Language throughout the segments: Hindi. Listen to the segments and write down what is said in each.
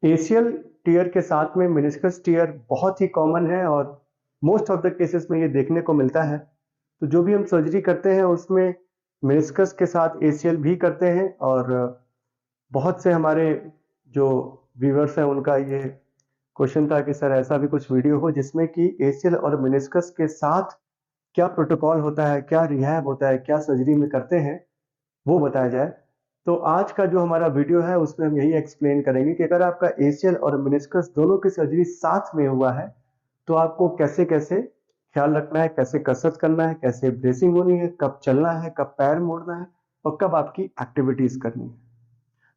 एसीएल टीयर के साथ में मेनिस्कस टीयर बहुत ही कॉमन है और मोस्ट ऑफ द केसेस में ये देखने को मिलता है। तो जो भी हम सर्जरी करते हैं उसमें मेनिस्कस के साथ एसीएल भी करते हैं और बहुत से हमारे जो व्यूअर्स हैं उनका ये क्वेश्चन था कि सर ऐसा भी कुछ वीडियो हो जिसमें कि एसीएल और मेनिस्कस के साथ क्या प्रोटोकॉल होता है, क्या रिहैब होता है, क्या सर्जरी में करते हैं, वो बताया जाए। तो आज का जो हमारा वीडियो है उसमें हम यही एक्सप्लेन करेंगे कि अगर आपका एसीएल और मेनिस्कस दोनों की सर्जरी साथ में हुआ है तो आपको कैसे कैसे ख्याल रखना है, कैसे कसरत करना है, कैसे ब्रेसिंग होनी है, कब चलना है, कब पैर मोड़ना है और कब आपकी एक्टिविटीज करनी है,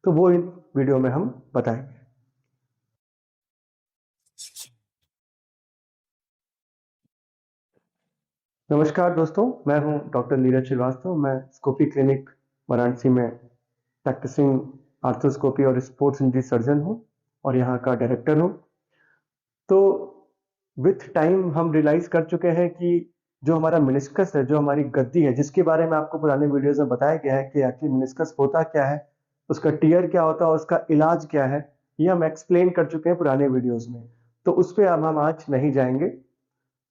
तो वो इन वीडियो में हम बताएंगे। नमस्कार दोस्तों, मैं हूं डॉक्टर नीरज श्रीवास्तव। मैं स्कोपी क्लिनिक वाराणसी में प्रैक्टिसिंग आर्थोस्कोपी और स्पोर्ट्स इंजरी सर्जन हूं और यहाँ का डायरेक्टर हूं। तो विथ टाइम हम रियलाइज कर चुके हैं कि जो हमारा मेनिस्कस है, जो हमारी गद्दी है, जिसके बारे में आपको पुराने वीडियोस में बताया गया है कि एक्चुअली मेनिस्कस होता क्या है, उसका टीयर क्या होता है और उसका इलाज क्या है, ये हम एक्सप्लेन कर चुके हैं पुराने वीडियोस में। तो उस पर अब हम आज नहीं जाएंगे।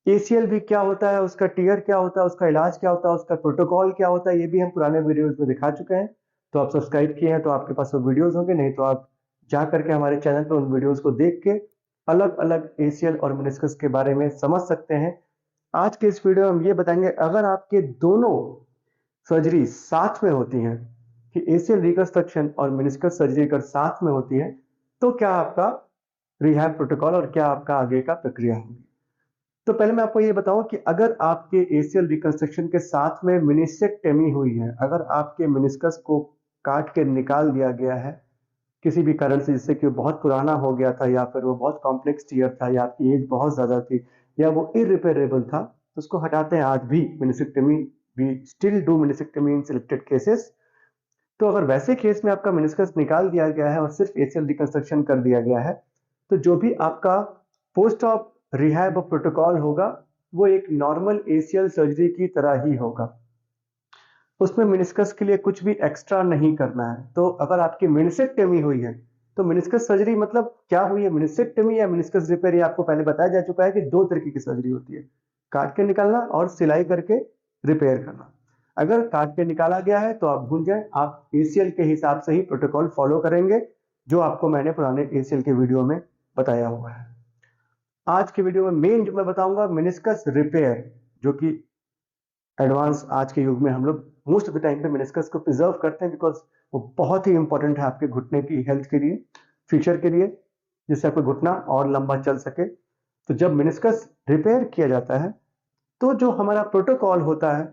एसीएल भी क्या होता है, उसका टीयर क्या होता है, उसका इलाज क्या होता है, उसका प्रोटोकॉल क्या होता है, ये भी हम पुराने वीडियोस में दिखा चुके हैं। तो आप सब्सक्राइब किए हैं तो आपके पास वो वीडियोस होंगे, नहीं तो आप जा करके हमारे चैनल पर उन वीडियोस को देख के अलग अलग एसीएल और मेनिस्कस के बारे में समझ सकते हैं। आज के इस वीडियो में हम ये बताएंगे अगर आपके दोनों सर्जरी साथ में होती हैं, कि एसीएल रिकंस्ट्रक्शन और मेनिस्कस सर्जरी अगर साथ में होती है तो क्या आपका रिहैब प्रोटोकॉल और क्या आपका आगे का प्रक्रिया होगी। तो पहले मैं आपको ये बताऊं कि अगर आपके एसीएल रिकंस्ट्रक्शन के साथ में मेनिसेक्टमी हुई है, अगर आपके मेनिस्कस को काट के निकाल दिया गया है किसी भी कारण से, जिससे कि वो बहुत पुराना हो गया था या फिर वो बहुत कॉम्प्लेक्स टीयर था या आपकी एज बहुत ज्यादा थी या वो इरिपेरेबल था, तो उसको हटाते हैं। आज भी meniscectomy, we still do meniscectomy in selected cases. तो अगर वैसे केस में आपका मेनिस्कस निकाल दिया गया है और सिर्फ एसीएल रिकंस्ट्रक्शन कर दिया गया है, तो जो भी आपका पोस्ट ऑप रिहैब प्रोटोकॉल होगा वो एक नॉर्मल एसीएल सर्जरी की तरह ही होगा। उसमें मेनिस्कस के लिए कुछ भी एक्स्ट्रा नहीं करना है। तो अगर आपकी मेनिसेक्टमी हुई है तो मेनिस्कस सर्जरी मतलब क्या हुई है, मेनिसेक्टमी या मेनिस्कस रिपेयर, ये आपको पहले बताया जा चुका है कि दो तरीके की सर्जरी होती है, काट के निकालना और सिलाई करके रिपेयर करना। अगर काट के निकाला गया है तो आप भूल जाए, आप एसीएल के हिसाब से ही प्रोटोकॉल फॉलो करेंगे जो आपको मैंने पुराने एसीएल के वीडियो में बताया हुआ है। आज के वीडियो में मेन जो मैं बताऊंगा मेनिस्कस रिपेयर, जो कि एडवांस आज के युग में हम लोग मोस्ट ऑफ द टाइम पे मेनिस्कस को प्रिजर्व करते हैं, बिकॉज वो बहुत ही इंपॉर्टेंट है आपके घुटने की हेल्थ के लिए, फ्यूचर के लिए, जिससे आपका घुटना और लंबा चल सके। तो जब मेनिस्कस रिपेयर किया जाता है तो जो हमारा प्रोटोकॉल होता है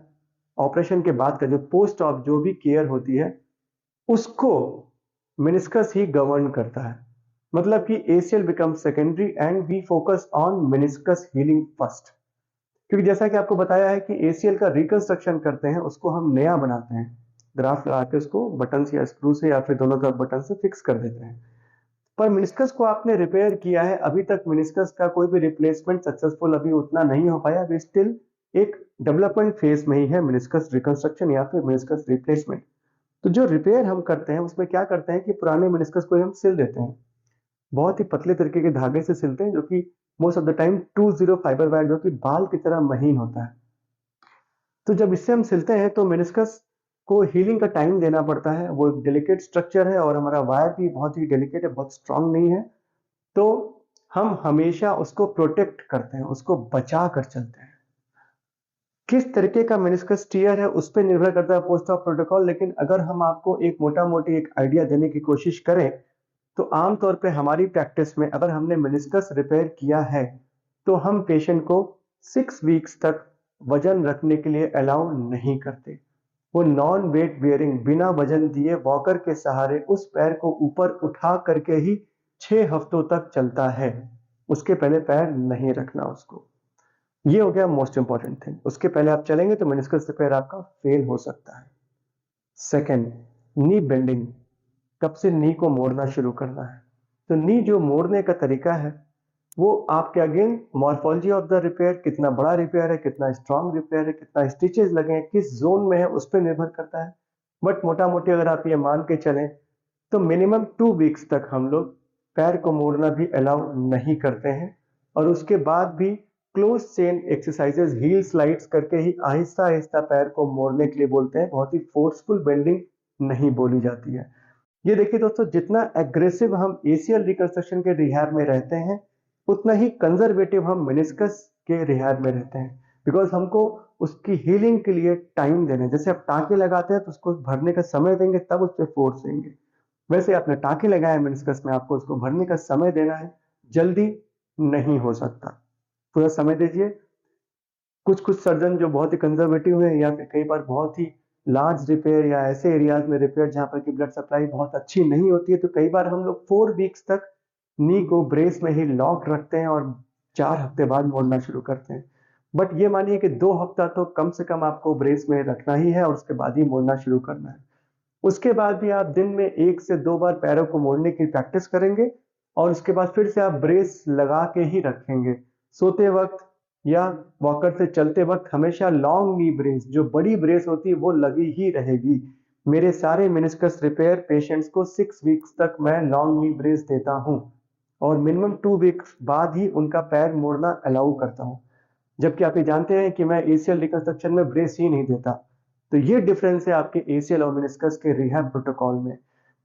ऑपरेशन के बाद का, जो पोस्ट ऑप जो भी केयर होती है, उसको मेनिस्कस ही गवर्न करता है। मतलब कि ACL become secondary and we focus on meniscus healing first. क्योंकि जैसा कि आपको बताया है कि एसीएल का रिकंस्ट्रक्शन करते हैं, उसको हम नया बनाते हैं, ग्राफ्ट लगा के उसको बटन से या स्क्रू से या फिर दोनों तरफ बटन से फिक्स कर देते हैं। पर मेनिस्कस को आपने रिपेयर किया है, अभी तक मेनिस्कस का कोई भी रिप्लेसमेंट सक्सेसफुल अभी उतना नहीं हो पाया, अभी स्टिल एक डेवलपमेंट फेज में ही है मेनिस्कस रिकंस्ट्रक्शन या फिर मेनिस्कस रिप्लेसमेंट। तो जो रिपेयर हम करते हैं उसमें क्या करते हैं कि पुराने मेनिस्कस को हम सिल देते हैं, बहुत ही पतले तरीके के धागे से सिलते हैं, जो कि most of the time 2-0 fibre wire, जो कि बाल की तरह महीन होता है। तो जब इससे हम सिलते हैं तो मेनिस्कस को हीलिंग का टाइम देना पड़ता है। वो एक डेलिकेट स्ट्रक्चर है और हमारा वायर भी बहुत ही डेलिकेट है, बहुत स्ट्रांग नहीं है। तो हम हमेशा उसको प्रोटेक्ट करते हैं, उसको बचा कर चलते हैं। किस तरीके का मेनिस्कस टीयर है उस पर निर्भर करता है पोस्ट ऑफ प्रोटोकॉल, लेकिन अगर हम आपको एक मोटा मोटी एक आइडिया देने की कोशिश करें तो आमतौर पे हमारी प्रैक्टिस में अगर हमने मेनिस्कस रिपेयर किया है तो हम पेशेंट को 6 वीक्स तक वजन रखने के लिए अलाउ नहीं करते। वो नॉन वेट बेयरिंग, बिना वजन दिए वॉकर के सहारे उस पैर को ऊपर उठा करके ही 6 हफ्तों तक चलता है। उसके पहले पैर नहीं रखना उसको। ये हो गया मोस्ट इंपॉर्टेंट थिंग। उसके पहले आप चलेंगे तो मेनिस्कस रिपेयर आपका फेल हो सकता है। सेकेंड, नी बेंडिंग, कब से नी को मोड़ना शुरू करना है। तो नी जो मोड़ने का तरीका है वो आपके again morphology of the repair, कितना बड़ा रिपेयर है, कितना स्ट्रांग रिपेयर है, कितना स्टिचेस लगे हैं, किस जोन में है, उस पर निर्भर करता है। बट मोटा मोटी अगर आप ये मान के चलें तो मिनिमम 2 वीक्स तक हम लोग पैर को मोड़ना भी अलाउ नहीं करते हैं। और उसके बाद भी close chain exercises, heel slides करके ही आहिस्ता आहिस्ता पैर को मोड़ने के लिए बोलते हैं, बहुत ही फोर्सफुल बेंडिंग नहीं बोली जाती है। ये देखिए दोस्तों, जितना एग्रेसिव हम एसीएल रिकंस्ट्रक्शन के रिहैब में रहते हैं, उतना ही कंजर्वेटिव हम मेनिस्कस के रिहैब में रहते हैं, बिकॉज हमको उसकी हीलिंग के लिए टाइम देना है। जैसे आप टाँके लगाते हैं तो उसको भरने का समय देंगे, तब उस पर फोर्स देंगे। वैसे आपने टाँके लगाया मेनिस्कस में, आपको उसको भरने का समय देना है, जल्दी नहीं हो सकता, पूरा समय दीजिए। कुछ कुछ सर्जन जो बहुत ही कंजर्वेटिव है, या फिर कई बार बहुत ही लार्ज रिपेयर या ऐसे एरियाज में रिपेयर जहाँ पर की ब्लड सप्लाई बहुत अच्छी नहीं होती है, तो कई बार हम लोग 4 वीक्स तक नी को ब्रेस में ही लॉक रखते हैं और 4 हफ्ते बाद मोड़ना शुरू करते हैं। बट ये मानिए कि 2 हफ्ता तो कम से कम आपको ब्रेस में रखना ही है और उसके बाद ही मोड़ना शुरू करना है। उसके बाद भी आप दिन में 1 से 2 बार पैरों को मोड़ने की प्रैक्टिस करेंगे और उसके बाद फिर से आप ब्रेस लगा के ही रखेंगे। सोते वक्त या वॉकर से चलते वक्त हमेशा लॉन्ग नी ब्रेस, जो बड़ी ब्रेस होती है, वो लगी ही रहेगी। मेरे सारे मेनिस्कस रिपेयर पेशेंट्स को 6 वीक्स तक मैं लॉन्ग नी ब्रेस देता हूँ और मिनिमम 2 वीक्स बाद ही उनका पैर मोड़ना अलाउ करता हूँ। जबकि आप ये जानते हैं कि मैं एसीएल रिकंस्ट्रक्शन में ब्रेस ही नहीं देता। तो ये डिफरेंस है आपके एसीएल और मेनिस्कस के रिहैब प्रोटोकॉल में।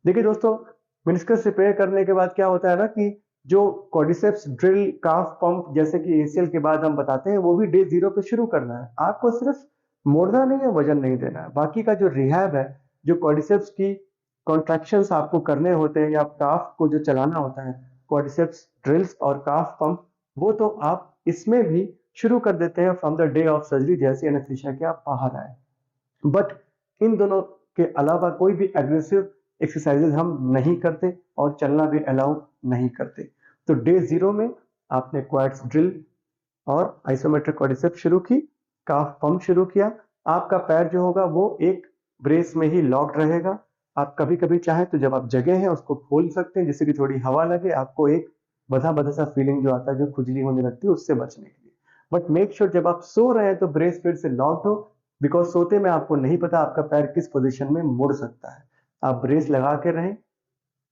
देखिए दोस्तों, मेनिस्कस रिपेयर करने के बाद क्या होता है ना कि जो क्वाड्रिसेप्स ड्रिल, काफ पंप, जैसे कि एसीएल के बाद हम बताते हैं, वो भी डे 0 पे शुरू करना है। आपको सिर्फ मोड़ना नहीं है, वजन नहीं देना है। बाकी का जो रिहैब है, जो क्वाड्रिसेप्स की कॉन्ट्रैक्शंस आपको करने होते हैं या काफ को जो चलाना होता है, क्वाड्रिसेप्स ड्रिल्स और काफ पंप, वो तो आप इसमें भी शुरू कर देते हैं from the day of surgery, जैसे एनेस्थीसिया के आप बाहर आए। बट इन दोनों के अलावा कोई भी एग्रेसिव एक्सरसाइजेज हम नहीं करते और चलना भी अलाउ नहीं करते। तो डे 0 में आपने क्वाड्स ड्रिल और आइसोमेट्रिक क्वाड्रिसेप्स शुरू की, काफ पंप शुरू किया। आपका पैर जो होगा वो एक ब्रेस में ही लॉक्ड रहेगा। आप कभी कभी चाहें तो जब आप जगह हैं उसको खोल सकते हैं, जिससे कि थोड़ी हवा लगे, आपको एक बधा बधा सा फीलिंग जो आता है, जो खुजली होने लगती है, उससे बचने के लिए। बट मेक श्योर जब आप सो रहे हैं तो ब्रेस फिर से लॉक्ड हो, बिकॉज सोते में आपको नहीं पता आपका पैर किस पोजीशन में मुड़ सकता है। आप ब्रेस लगा के रहें,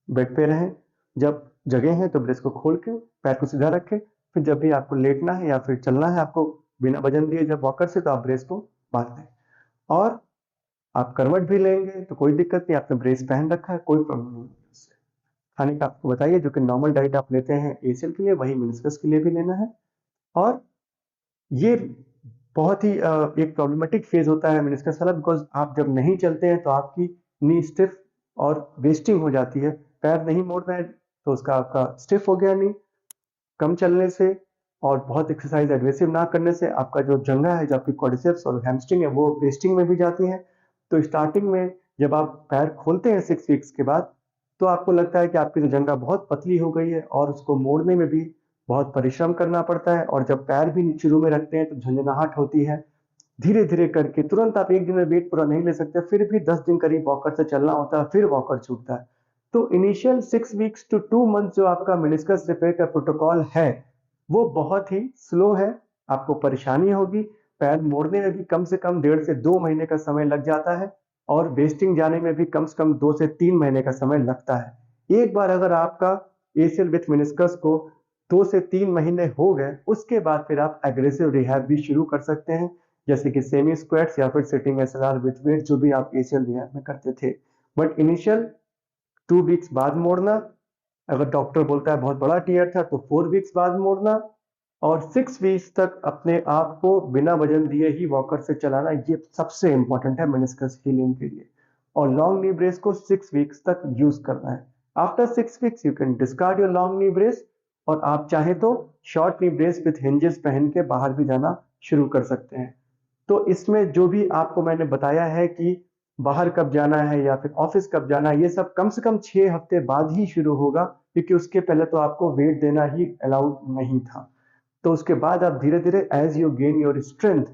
बेड पे रहें। जब जगह है तो ब्रेस को खोल के पैर को सीधा रखें। फिर जब भी आपको लेटना है या फिर चलना है आपको बिना वजन दिए जब वॉकर से, तो आप ब्रेस को बांध दें। और आप करवट भी लेंगे तो कोई दिक्कत नहीं, आपने ब्रेस पहन रखा है, कोई प्रॉब्लम नहीं है उससे। खाने का आपको बताइए, जो कि नॉर्मल डाइट आप लेते हैं एसीएल के लिए, वही मेनिस्कस के लिए भी लेना है। और ये बहुत ही एक प्रॉब्लमेटिक फेज होता है मेनिस्कस वाला, बिकॉज आप जब नहीं चलते हैं तो आपकी नी स्टिफ और वेस्टिंग हो जाती है। पैर नहीं मोड़ रहे हैं तो उसका आपका स्टिफ हो गया नी, कम चलने से और बहुत एक्सरसाइज एग्रेसिव ना करने से आपका जो जंघा है, जो आपकी क्वाड्रिसेप्स और हैमस्ट्रिंग है, वो वेस्टिंग में भी जाती है। तो स्टार्टिंग में जब आप पैर खोलते हैं 6 वीक्स के बाद, तो आपको लगता है कि आपकी जो जंघा बहुत पतली हो गई है और उसको मोड़ने में भी बहुत परिश्रम करना पड़ता है। और जब पैर भी शुरू में रखते हैं तो झंझनाहट होती है। धीरे धीरे करके, तुरंत आप एक दिन में वेट पूरा नहीं ले सकते, फिर भी 10 दिन करीब वॉकर से चलना होता है, फिर वॉकर छूटता है। तो इनिशियल 6 वीक्स टू 2 मंथ जो आपका मेनिस्कस रिपेयर का प्रोटोकॉल है, वो बहुत ही स्लो है। आपको परेशानी होगी, पैर मोड़ने में भी कम से कम 1.5 से 2 महीने का समय लग जाता है और वेस्टिंग जाने में भी कम से कम 2 से 3 महीने का समय लगता है। एक बार अगर आपका एसीएल विथ मेनिस्कस को 2 से 3 महीने हो गए, उसके बाद फिर आप एग्रेसिव रिहैब भी शुरू कर सकते हैं, जैसे कि सेमी स्क्वाट्स या फिर सिटिंग एसएलआर विथ वेट, जो भी आप एसीएल रिहैब में करते थे। बट इनिशियल 2 वीक्स बाद मोड़ना, अगर डॉक्टर बोलता है बहुत बड़ा टीयर था तो 4 वीक्स बाद मोड़ना, और 6 वीक्स तक अपने आप को बिना वजन दिए ही वॉकर से चलाना, ये सबसे इंपॉर्टेंट है मेनिस्कस हीलिंग के लिए। और लॉन्ग नी ब्रेस को 6 वीक्स तक यूज करना है। After 6 weeks you can discard your long knee brace और आप चाहे तो short knee brace with hinges पहन के बाहर भी जाना शुरू कर सकते हैं। तो इसमें जो भी आपको मैंने बताया है कि बाहर कब जाना है या फिर ऑफिस कब जाना है, ये सब कम से कम 6 हफ्ते बाद ही शुरू होगा, क्योंकि उसके पहले तो आपको वेट देना ही अलाउड नहीं था। तो उसके बाद आप धीरे धीरे as you gain your strength,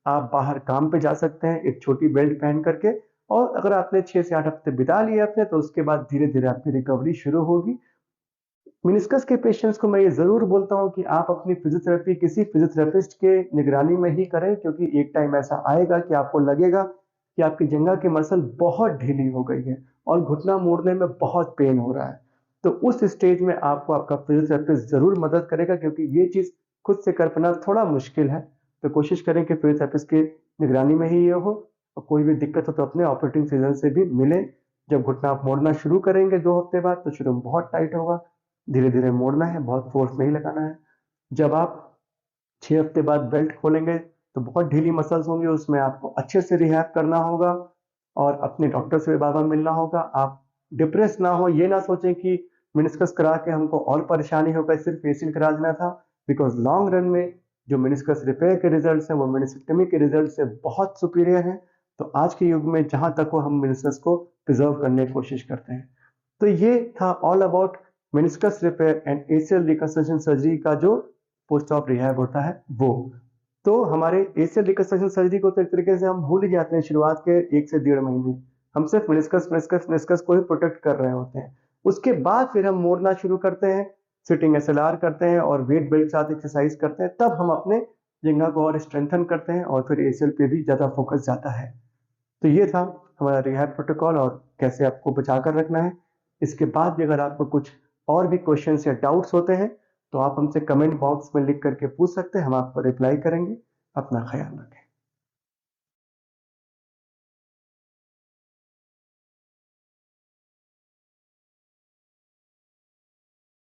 आप बाहर काम पे जा सकते हैं एक छोटी बेल्ट पहन करके। और अगर आपने 6 से 8 हफ्ते बिता लिए अपने, तो उसके बाद धीरे धीरे आपकी रिकवरी शुरू होगी। मेनिस्कस के पेशेंट्स को मैं ये जरूर बोलता हूँ कि आप अपनी फिजियोथेरेपी किसी फिजियोथेरेपिस्ट के निगरानी में ही करें, क्योंकि एक टाइम ऐसा आएगा कि आपको लगेगा कि आपकी जंघा की मसल बहुत ढीली हो गई है और घुटना मोड़ने में बहुत पेन हो रहा है। तो उस स्टेज में आपको आपका फिजियोथेरेपिस्ट ज़रूर मदद करेगा, क्योंकि ये चीज़ खुद से कर पाना थोड़ा मुश्किल है। तो कोशिश करें कि फिजियोथेरेपिस्ट की निगरानी में ही ये हो, और कोई भी दिक्कत हो तो अपने ऑपरेटिंग फिजिशियन से भी मिलें। जब घुटना आप मोड़ना शुरू करेंगे 2 हफ्ते बाद, तो शुरू में बहुत टाइट होगा, धीरे-धीरे मोड़ना है, बहुत फोर्स नहीं लगाना है। जब आप 6 हफ्ते बाद बेल्ट खोलेंगे तो बहुत ढीली मसल्स होंगी, उसमें आपको अच्छे से रिहैब करना होगा और अपने डॉक्टर से भी बार-बार मिलना होगा। आप डिप्रेस ना हो, ये ना सोचें कि मेनिस्कस करा के हमको और परेशानी हो गई, सिर्फ एसीएल करा देना था, बिकॉज़ लॉन्ग रन में जो मेनिस्कस रिपेयर के रिजल्ट्स हैं वो मेनिसेक्टोमी के रिजल्ट से बहुत सुपीरियर हैं। तो आज के युग में जहाँ तक हो हम मेनिस्कस को प्रिजर्व करने की कोशिश करते हैं। तो ये था all about meniscus repair and ACL reconstruction surgery का जो पोस्ट ऑप रिहैब होता है वो। तो हमारे एशियल रिकंस्ट्रक्शन सर्जरी को तो एक तरीके से हम भूल ही जाते हैं शुरुआत के 1 से 1.5 महीने। हम सिर्फ मेनिस्कस को ही प्रोटेक्ट कर रहे होते हैं। उसके बाद फिर हम मोड़ना शुरू करते हैं, सिटिंग एसएलआर करते हैं और वेट बेल्ट के साथ एक्सरसाइज करते हैं। तब हम अपने जंघा को और स्ट्रेंथन करते हैं और फिर एसीएल पे भी ज़्यादा फोकस जाता है। तो ये था हमारा रिहैब प्रोटोकॉल और कैसे आपको बचा कर रखना है। इसके बाद भी अगर आपको कुछ और भी क्वेश्चंस या डाउट्स होते हैं तो आप हमसे कमेंट बॉक्स में लिख करके पूछ सकते हैं, हम आपको रिप्लाई करेंगे। अपना ख्याल रखें।